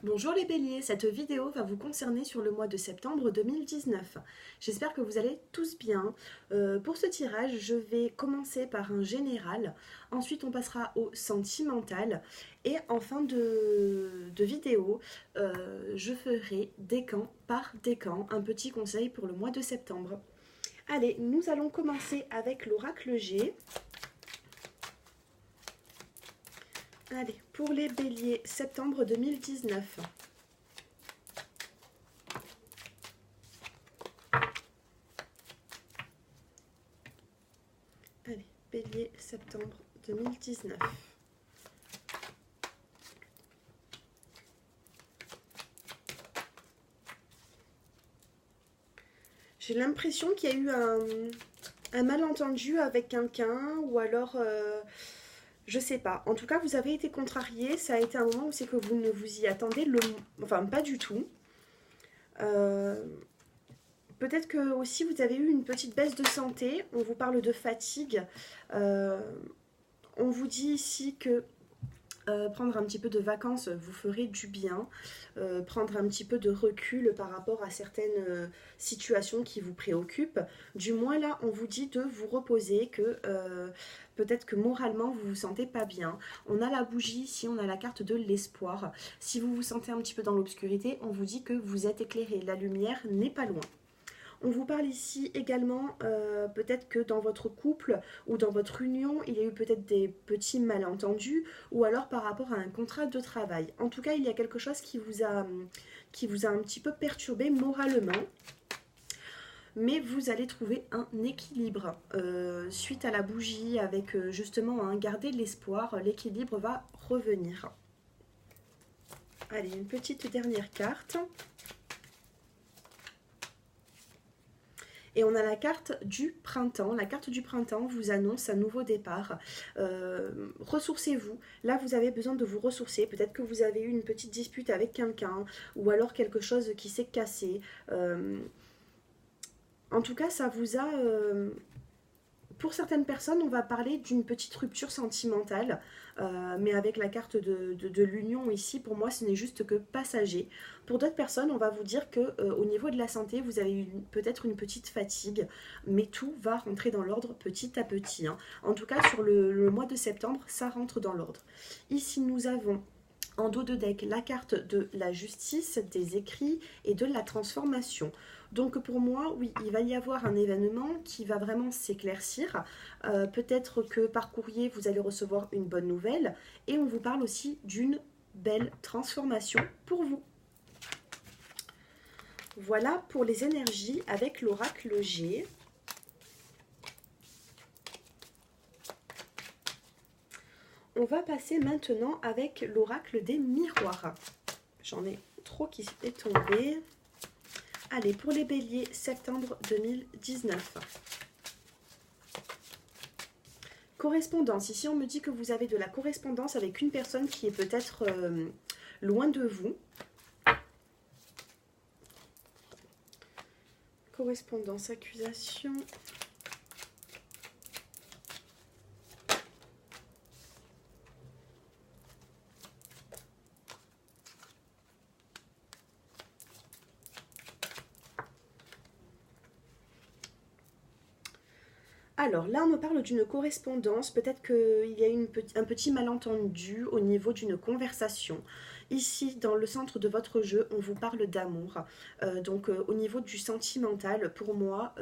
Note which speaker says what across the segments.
Speaker 1: Bonjour les béliers, cette vidéo va vous concerner sur le mois de septembre 2019. J'espère que vous allez tous bien. Pour ce tirage, je vais commencer par un général, ensuite on passera au sentimental et en fin de vidéo, je ferai décan par décan, un petit conseil pour le mois de septembre. Allez, nous allons commencer avec l'oracle G. Allez, pour les béliers, septembre 2019. Allez, bélier, septembre 2019. J'ai l'impression qu'il y a eu un malentendu avec quelqu'un ou alors je sais pas. En tout cas, vous avez été contrarié. Ça a été un moment où c'est que vous ne vous y attendez, enfin pas du tout. Euh, Peut-être que aussi vous avez eu une petite baisse de santé. On vous parle de fatigue. Euh, on vous dit ici que prendre un petit peu de vacances vous ferait du bien, prendre un petit peu de recul par rapport à certaines situations qui vous préoccupent. Du moins là, on vous dit de vous reposer, que peut-être que moralement vous vous sentez pas bien. On a la bougie ici, on a la carte de l'espoir. Si vous vous sentez un petit peu dans l'obscurité, on vous dit que vous êtes éclairé, la lumière n'est pas loin. On vous parle ici également, peut-être que dans votre couple ou dans votre union, il y a eu peut-être des petits malentendus ou alors par rapport à un contrat de travail. En tout cas, il y a quelque chose qui vous a un petit peu perturbé moralement. Mais vous allez trouver un équilibre suite à la bougie avec justement garder l'espoir. L'équilibre va revenir. Allez, une petite dernière carte. Et on a la carte du printemps. La carte du printemps vous annonce un nouveau départ. Ressourcez-vous. Là, vous avez besoin de vous ressourcer. Peut-être que vous avez eu une petite dispute avec quelqu'un ou alors quelque chose qui s'est cassé. En tout cas, ça vous a... pour certaines personnes, on va parler d'une petite rupture sentimentale, mais avec la carte de l'union ici, pour moi, ce n'est juste que passager. Pour d'autres personnes, on va vous dire que au niveau de la santé, vous avez peut-être une petite fatigue, mais tout va rentrer dans l'ordre petit à petit, hein. En tout cas, sur le mois de septembre, ça rentre dans l'ordre. Ici, nous avons en dos de deck la carte de la justice, des écrits et de la transformation. Donc pour moi, oui, il va y avoir un événement qui va vraiment s'éclaircir. Peut-être que par courrier, vous allez recevoir une bonne nouvelle. Et on vous parle aussi d'une belle transformation pour vous. Voilà pour les énergies avec l'oracle G. On va passer maintenant avec l'oracle des miroirs. J'en ai trop qui est tombé. Allez, pour les béliers, septembre 2019. Correspondance. Ici, on me dit que vous avez de la correspondance avec une personne qui est peut-être loin de vous. Correspondance, accusation. Alors là, on me parle d'une correspondance. Peut-être qu'il y a eu un petit malentendu au niveau d'une conversation. Ici, dans le centre de votre jeu, on vous parle d'amour. Au niveau du sentimental, pour moi,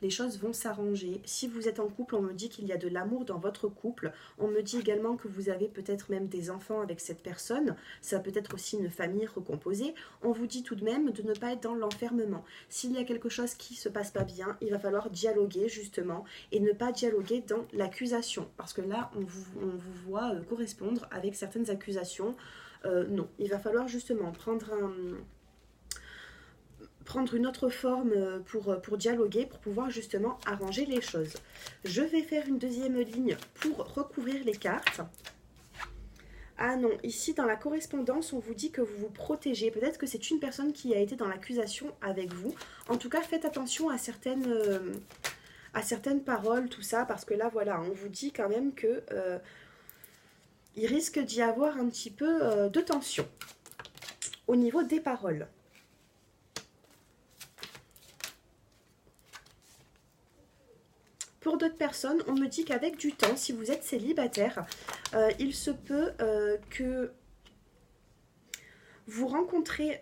Speaker 1: les choses vont s'arranger. Si vous êtes en couple, on me dit qu'il y a de l'amour dans votre couple. On me dit également que vous avez peut-être même des enfants avec cette personne. Ça peut être aussi une famille recomposée. On vous dit tout de même de ne pas être dans l'enfermement. S'il y a quelque chose qui ne se passe pas bien, il va falloir dialoguer justement et ne pas dialoguer dans l'accusation. Parce que là, on vous voit correspondre avec certaines accusations. Non, il va falloir justement prendre une autre forme pour dialoguer, pour pouvoir justement arranger les choses. Je vais faire une deuxième ligne pour recouvrir les cartes. Ah non, ici dans la correspondance, on vous dit que vous vous protégez. Peut-être que c'est une personne qui a été dans l'accusation avec vous. En tout cas, faites attention à certaines paroles, tout ça, parce que là, voilà, on vous dit quand même que il risque d'y avoir un petit peu de tension. au niveau des paroles. Pour d'autres personnes, on me dit qu'avec du temps, si vous êtes célibataire, il se peut que vous rencontrez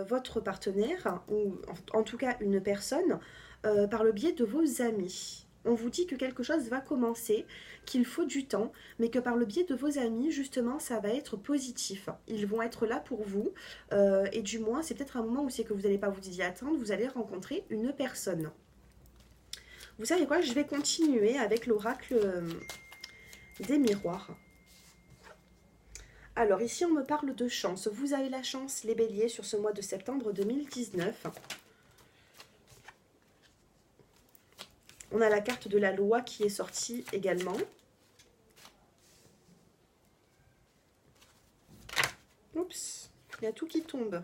Speaker 1: votre partenaire, ou en tout cas une personne, par le biais de vos amis. On vous dit que quelque chose va commencer, qu'il faut du temps, mais que par le biais de vos amis, justement, ça va être positif. Ils vont être là pour vous, et du moins, c'est peut-être un moment où c'est que vous n'allez pas vous y attendre, vous allez rencontrer une personne. Vous savez quoi, je vais continuer avec l'oracle des miroirs. Alors ici, on me parle de chance. Vous avez la chance, les béliers, sur ce mois de septembre 2019. On a la carte de la loi qui est sortie également. Oups, il y a tout qui tombe.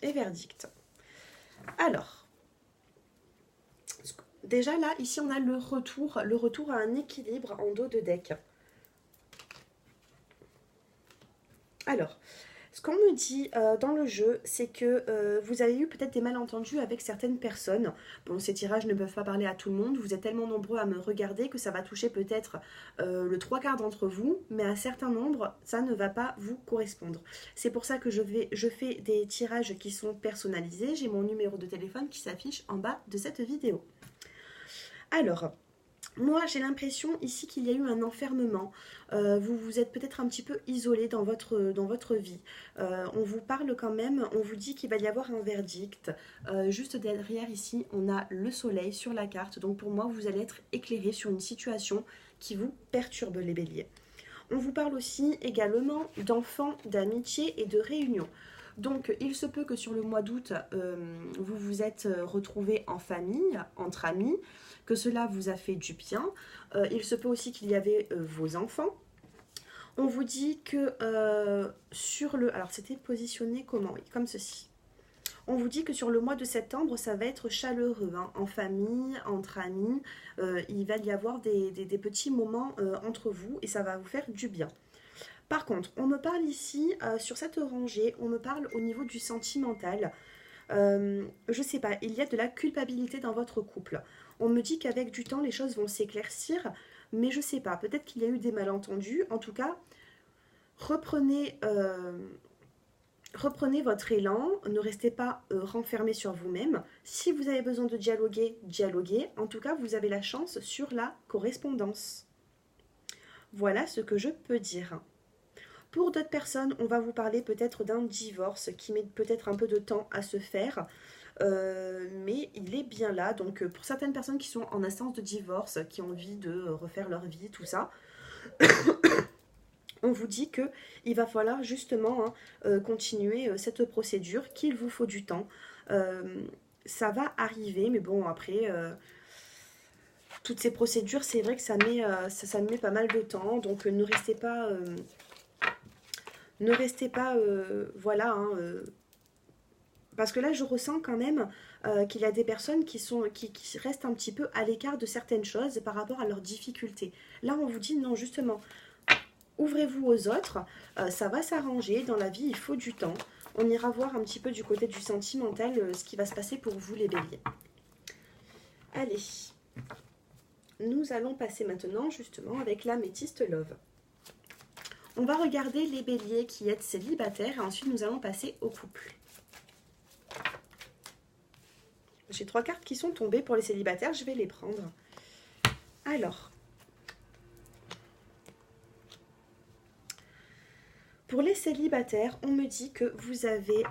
Speaker 1: Et verdict. Alors, déjà là, ici on a le retour à un équilibre en dos de deck. Alors, ce qu'on me dit dans le jeu, c'est que vous avez eu peut-être des malentendus avec certaines personnes. Bon, ces tirages ne peuvent pas parler à tout le monde. Vous êtes tellement nombreux à me regarder que ça va toucher peut-être le 3/4 d'entre vous, mais à certains nombres, ça ne va pas vous correspondre. C'est pour ça que je fais des tirages qui sont personnalisés. J'ai mon numéro de téléphone qui s'affiche en bas de cette vidéo. Alors, moi, j'ai l'impression ici qu'il y a eu un enfermement. Vous vous êtes peut-être un petit peu isolé dans votre vie. On vous parle quand même, on vous dit qu'il va y avoir un verdict. Juste derrière ici, on a le soleil sur la carte. Donc pour moi, vous allez être éclairé sur une situation qui vous perturbe, les béliers. On vous parle aussi également d'enfants, d'amitié et de réunions. Donc, il se peut que sur le mois d'août, vous vous êtes retrouvés en famille, entre amis, que cela vous a fait du bien. Il se peut aussi qu'il y avait vos enfants. On vous dit que sur le... Alors, c'était positionné comment? Oui, comme ceci. On vous dit que sur le mois de septembre, ça va être chaleureux, hein, en famille, entre amis. Il va y avoir des petits moments entre vous et ça va vous faire du bien. Par contre, on me parle ici, sur cette rangée, on me parle au niveau du sentimental. Je sais pas, il y a de la culpabilité dans votre couple. On me dit qu'avec du temps, les choses vont s'éclaircir, mais je sais pas, peut-être qu'il y a eu des malentendus. En tout cas, reprenez votre élan, ne restez pas renfermé sur vous-même. Si vous avez besoin de dialoguer, dialoguez. En tout cas, vous avez la chance sur la correspondance. Voilà ce que je peux dire. Pour d'autres personnes, on va vous parler peut-être d'un divorce qui met peut-être un peu de temps à se faire, mais il est bien là. Donc pour certaines personnes qui sont en instance de divorce, qui ont envie de refaire leur vie, tout ça, on vous dit qu'il va falloir justement continuer cette procédure, qu'il vous faut du temps. Ça va arriver, mais bon, après... toutes ces procédures, c'est vrai que ça met pas mal de temps, donc ne restez pas... voilà, hein, parce que là, je ressens quand même qu'il y a des personnes qui restent un petit peu à l'écart de certaines choses par rapport à leurs difficultés. Là, on vous dit non, justement, ouvrez-vous aux autres, ça va s'arranger. Dans la vie, il faut du temps. On ira voir un petit peu du côté du sentimental ce qui va se passer pour vous, les béliers. Allez, nous allons passer maintenant, justement, avec l'améthyste love. On va regarder les béliers qui êtes célibataires et ensuite nous allons passer au couple. J'ai 3 cartes qui sont tombées pour les célibataires, je vais les prendre. Alors, pour les célibataires, on me dit que vous avez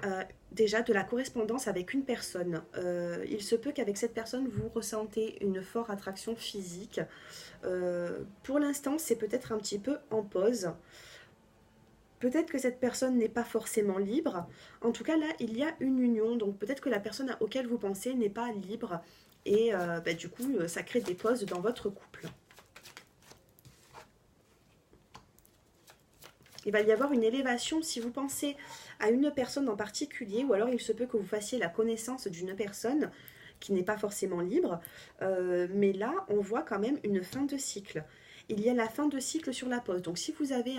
Speaker 1: déjà de la correspondance avec une personne. Il se peut qu'avec cette personne, vous ressentez une forte attraction physique. Pour l'instant, c'est peut-être un petit peu en pause. Peut-être que cette personne n'est pas forcément libre. En tout cas, là, il y a une union. Donc, peut-être que la personne auquel vous pensez n'est pas libre. Et du coup, ça crée des pauses dans votre couple. Il va y avoir une élévation si vous pensez à une personne en particulier. Ou alors, il se peut que vous fassiez la connaissance d'une personne qui n'est pas forcément libre. Mais là, on voit quand même une fin de cycle. Il y a la fin de cycle sur la pause. Donc si vous avez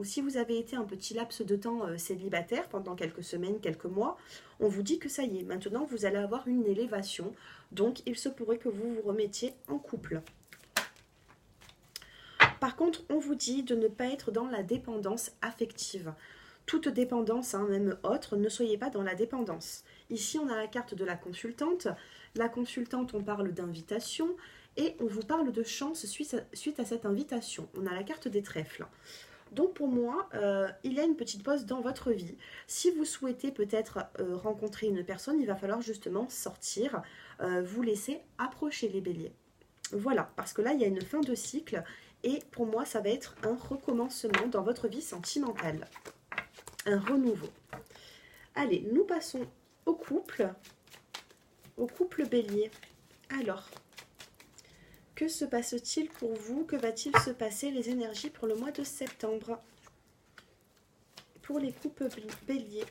Speaker 1: si vous avez été un petit laps de temps célibataire pendant quelques semaines, quelques mois, on vous dit que ça y est, maintenant vous allez avoir une élévation. Donc il se pourrait que vous vous remettiez en couple. Par contre, on vous dit de ne pas être dans la dépendance affective. Toute dépendance, hein, même autre, ne soyez pas dans la dépendance. Ici, on a la carte de la consultante. La consultante, on parle d'invitation et on vous parle de chance suite à cette invitation. On a la carte des trèfles. Donc pour moi, il y a une petite pause dans votre vie. Si vous souhaitez peut-être rencontrer une personne, il va falloir justement sortir, vous laisser approcher les béliers. Voilà, parce que là, il y a une fin de cycle et pour moi, ça va être un recommencement dans votre vie sentimentale. Un renouveau. Allez, nous passons au couple bélier. Alors, que se passe-t-il pour vous? Que va-t-il se passer les énergies pour le mois de septembre? Pour les couples béliers.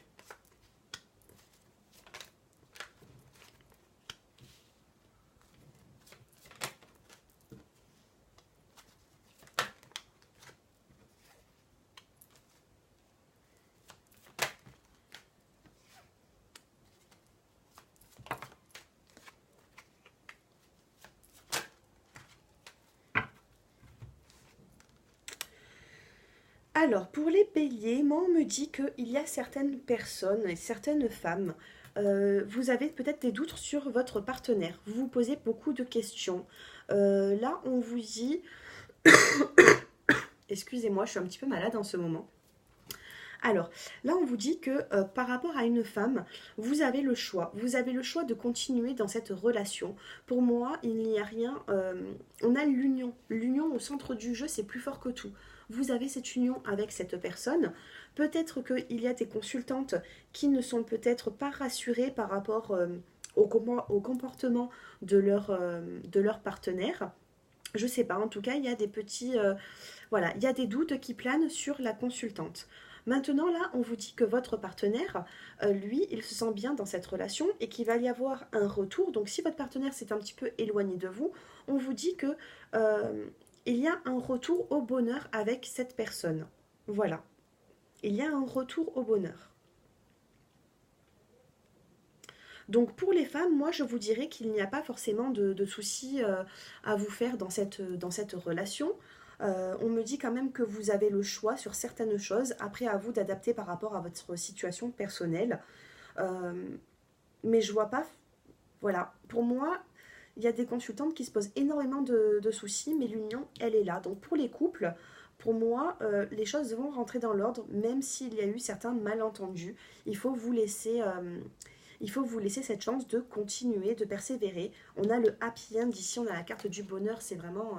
Speaker 1: Alors, pour les béliers, moi, on me dit qu'il y a certaines personnes et certaines femmes, vous avez peut-être des doutes sur votre partenaire. Vous vous posez beaucoup de questions. Là, on vous dit... Excusez-moi, je suis un petit peu malade en ce moment. Alors, là, on vous dit que par rapport à une femme, vous avez le choix. Vous avez le choix de continuer dans cette relation. Pour moi, il n'y a rien... on a l'union. L'union au centre du jeu, c'est plus fort que tout. Vous avez cette union avec cette personne. Peut-être qu'il y a des consultantes qui ne sont peut-être pas rassurées par rapport au comportement de leur partenaire. Je sais pas, en tout cas, il y a des petits... voilà, il y a des doutes qui planent sur la consultante. Maintenant, là, on vous dit que votre partenaire, lui, il se sent bien dans cette relation et qu'il va y avoir un retour. Donc, si votre partenaire s'est un petit peu éloigné de vous, on vous dit que il y a un retour au bonheur avec cette personne. Voilà. Il y a un retour au bonheur. Donc pour les femmes, moi je vous dirais qu'il n'y a pas forcément de soucis à vous faire dans cette relation. On me dit quand même que vous avez le choix sur certaines choses. Après, à vous d'adapter par rapport à votre situation personnelle. Mais je vois pas... Voilà. Pour moi, il y a des consultantes qui se posent énormément de soucis, mais l'union, elle est là. Donc pour les couples, pour moi, les choses vont rentrer dans l'ordre, même s'il y a eu certains malentendus. Il faut vous laisser cette chance de continuer, de persévérer. On a le happy end ici, on a la carte du bonheur, c'est vraiment...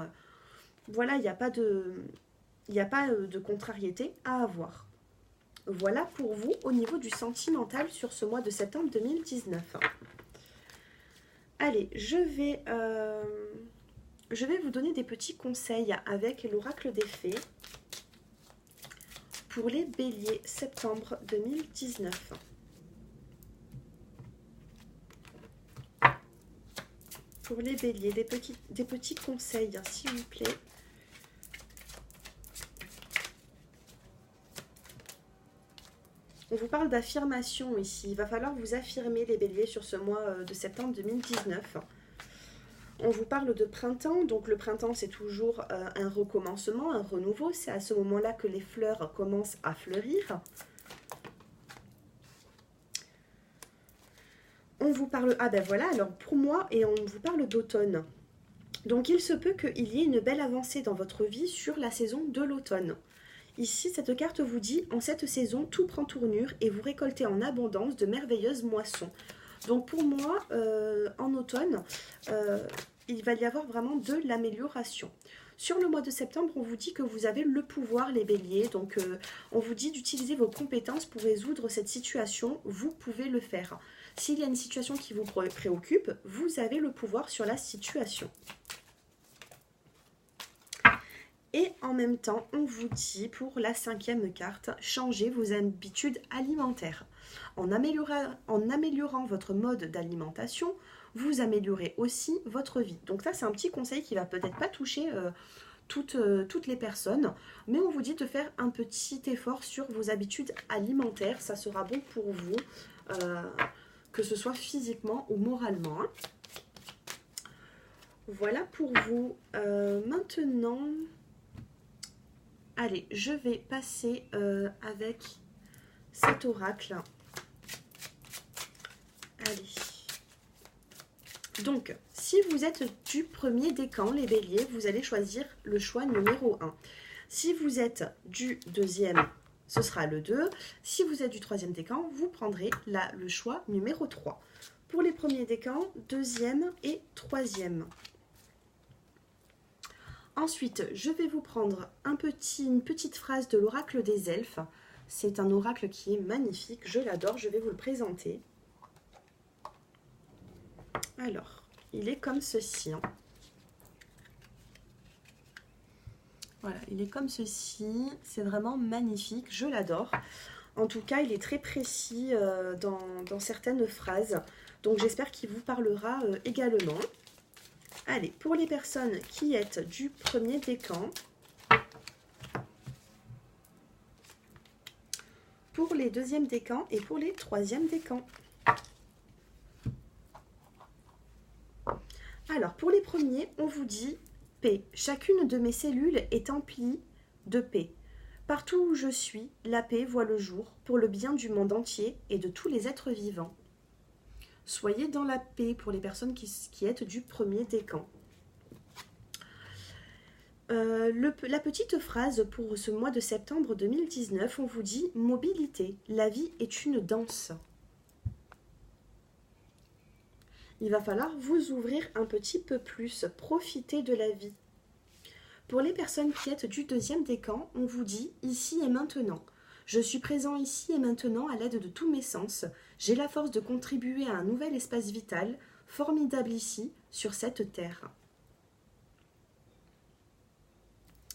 Speaker 1: voilà, il n'y a pas de contrariété à avoir. Voilà pour vous au niveau du sentimental sur ce mois de septembre 2019. Allez, je vais vous donner des petits conseils avec l'oracle des fées pour les béliers septembre 2019. Pour les béliers, des petits conseils, hein, s'il vous plaît. On vous parle d'affirmation ici. Il va falloir vous affirmer les béliers sur ce mois de septembre 2019. On vous parle de printemps. Donc le printemps, c'est toujours un recommencement, un renouveau. C'est à ce moment-là que les fleurs commencent à fleurir. On vous parle... Ah ben voilà, alors pour moi, et on vous parle d'automne. Donc il se peut qu'il y ait une belle avancée dans votre vie sur la saison de l'automne. Ici, cette carte vous dit, en cette saison, tout prend tournure et vous récoltez en abondance de merveilleuses moissons. Donc pour moi, en automne, il va y avoir vraiment de l'amélioration. Sur le mois de septembre, on vous dit que vous avez le pouvoir, les béliers. Donc on vous dit d'utiliser vos compétences pour résoudre cette situation. Vous pouvez le faire. S'il y a une situation qui vous préoccupe, vous avez le pouvoir sur la situation. Et en même temps, on vous dit pour la 5e carte, changez vos habitudes alimentaires. En améliorant votre mode d'alimentation, vous améliorez aussi votre vie. Donc ça, c'est un petit conseil qui va peut-être pas toucher toutes les personnes, mais on vous dit de faire un petit effort sur vos habitudes alimentaires. Ça sera bon pour vous, que ce soit physiquement ou moralement. Hein. Voilà pour vous. Maintenant, allez, je vais passer avec cet oracle. Allez. Donc, si vous êtes du premier décan, les béliers, vous allez choisir le choix numéro 1. Si vous êtes du deuxième, ce sera le 2. Si vous êtes du troisième décan, vous prendrez le choix numéro 3. Pour les premiers décans, deuxième et troisième. Ensuite, je vais vous prendre une petite phrase de l'oracle des elfes. C'est un oracle qui est magnifique, je l'adore, je vais vous le présenter. Alors, il est comme ceci. Hein. Voilà, il est comme ceci. C'est vraiment magnifique, je l'adore. En tout cas, il est très précis dans certaines phrases. Donc, j'espère qu'il vous parlera également. Allez, pour les personnes qui êtes du premier décan, pour les deuxièmes décans et pour les troisièmes décans. Alors, pour les premiers, on vous dit paix. Chacune de mes cellules est emplie de paix. Partout où je suis, la paix voit le jour pour le bien du monde entier et de tous les êtres vivants. Soyez dans la paix pour les personnes qui êtes du premier décan. La petite phrase pour ce mois de septembre 2019, on vous dit « Mobilité, la vie est une danse ». Il va falloir vous ouvrir un petit peu plus, profiter de la vie. Pour les personnes qui êtes du deuxième décan, on vous dit « Ici et maintenant ». Je suis présent ici et maintenant à l'aide de tous mes sens. J'ai la force de contribuer à un nouvel espace vital, formidable ici, sur cette terre.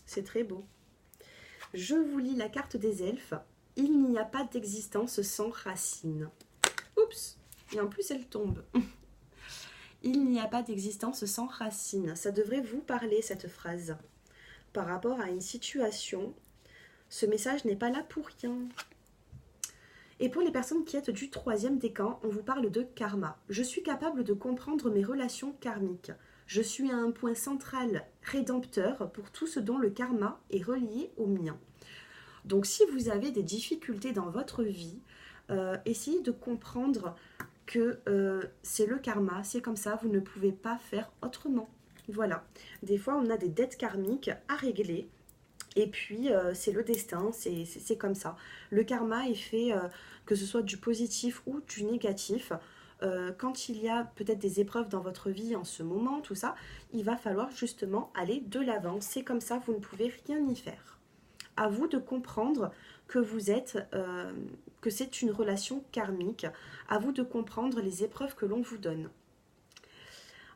Speaker 1: C'est très beau. Je vous lis la carte des elfes. Il n'y a pas d'existence sans racines. Oups, et en plus elle tombe. Il n'y a pas d'existence sans racines. Ça devrait vous parler, cette phrase. Par rapport à une situation, ce message n'est pas là pour rien. Et pour les personnes qui êtes du troisième décan, on vous parle de karma. Je suis capable de comprendre mes relations karmiques. Je suis à un point central rédempteur pour tout ce dont le karma est relié au mien. Donc si vous avez des difficultés dans votre vie, essayez de comprendre que c'est le karma, c'est comme ça, vous ne pouvez pas faire autrement. Voilà. Des fois, on a des dettes karmiques à régler. Et puis, c'est le destin, c'est comme ça. Le karma est fait, que ce soit du positif ou du négatif. Quand il y a peut-être des épreuves dans votre vie en ce moment, tout ça, il va falloir justement aller de l'avant. C'est comme ça, vous ne pouvez rien y faire. À vous de comprendre que vous êtes, que c'est une relation karmique. À vous de comprendre les épreuves que l'on vous donne.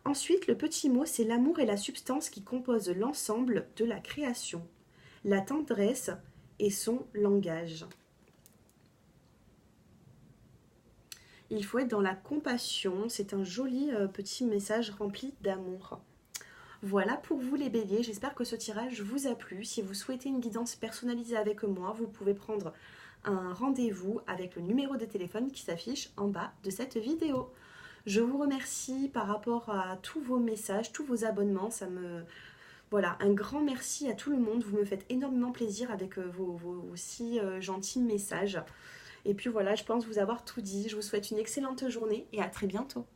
Speaker 1: Ensuite, le petit mot, c'est l'amour et la substance qui composent l'ensemble de la création. La tendresse et son langage. Il faut être dans la compassion. C'est un joli petit message rempli d'amour. Voilà pour vous les béliers. J'espère que ce tirage vous a plu. Si vous souhaitez une guidance personnalisée avec moi, vous pouvez prendre un rendez-vous avec le numéro de téléphone qui s'affiche en bas de cette vidéo. Je vous remercie par rapport à tous vos messages, tous vos abonnements. Voilà, un grand merci à tout le monde. Vous me faites énormément plaisir avec vos si gentils messages. Et puis voilà, je pense vous avoir tout dit. Je vous souhaite une excellente journée et à très bientôt.